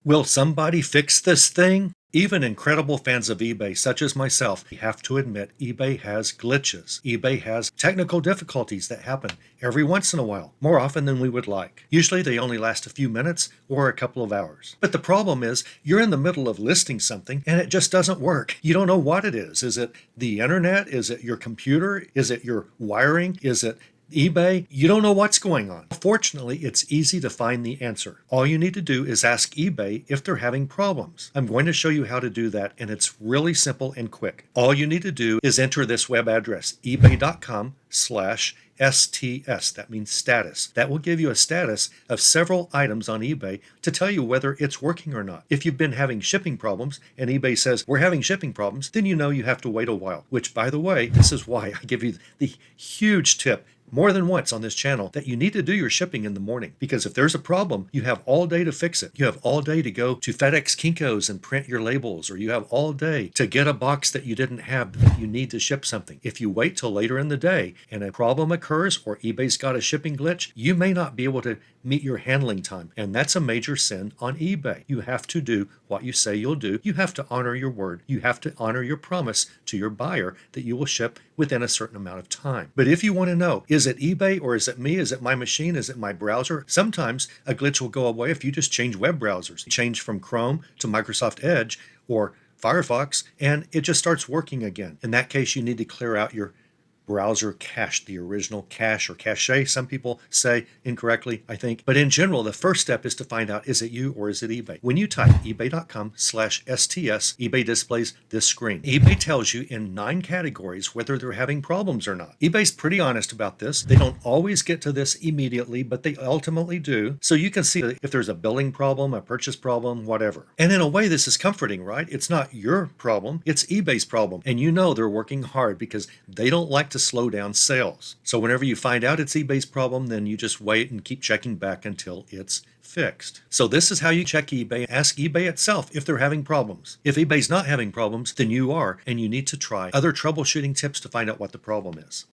Will somebody fix this thing? Even incredible fans of eBay, such as myself, have to admit eBay has glitches. eBay has technical difficulties that happen every once in a while, more often than we would like. Usually they only last a few minutes or a couple of hours. But the problem is, you're in the middle of listing something and it just doesn't work. You don't know what it is. Is it the internet? Is it your computer? Is it your wiring? Is it eBay? You don't know what's going on. Fortunately, it's easy to find the answer. All you need to do is ask eBay if they're having problems. I'm going to show you how to do that, and it's really simple and quick. All you need to do is enter this web address, ebay.com/STS. That means status. That will give you a status of several items on eBay to tell you whether it's working or not. If you've been having shipping problems and eBay says, we're having shipping problems, then you know you have to wait a while, which, by the way, this is why I give you the huge tip more than once on this channel that you need to do your shipping in the morning, because if there's a problem, you have all day to fix it. You have all day to go to FedEx Kinko's and print your labels, or you have all day to get a box that you didn't have that you need to ship something. If you wait till later in the day and a problem occurs or eBay's got a shipping glitch, you may not be able to meet your handling time, and that's a major sin on eBay. You have to do what you say you'll do. You have to honor your word. You have to honor your promise to your buyer that you will ship within a certain amount of time. But if you want to know, is it eBay or is it me? Is it my machine? Is it my browser? Sometimes a glitch will go away if you just change web browsers. Change from Chrome to Microsoft Edge or Firefox, and it just starts working again. In that case, you need to clear out your browser cache, the original cache or cache, some people say incorrectly, I think. But in general, the first step is to find out, is it you or is it eBay? When you type ebay.com/STS, eBay displays this screen. eBay tells you in 9 categories whether they're having problems or not. eBay's pretty honest about this. They don't always get to this immediately, but they ultimately do. So you can see if there's a billing problem, a purchase problem, whatever. And in a way, this is comforting, right? It's not your problem, it's eBay's problem. And you know they're working hard because they don't like to slow down sales. So whenever you find out it's eBay's problem, then you just wait and keep checking back until it's fixed. So this is how you check eBay. Ask eBay itself if they're having problems. If eBay's not having problems, then you are, and you need to try other troubleshooting tips to find out what the problem is.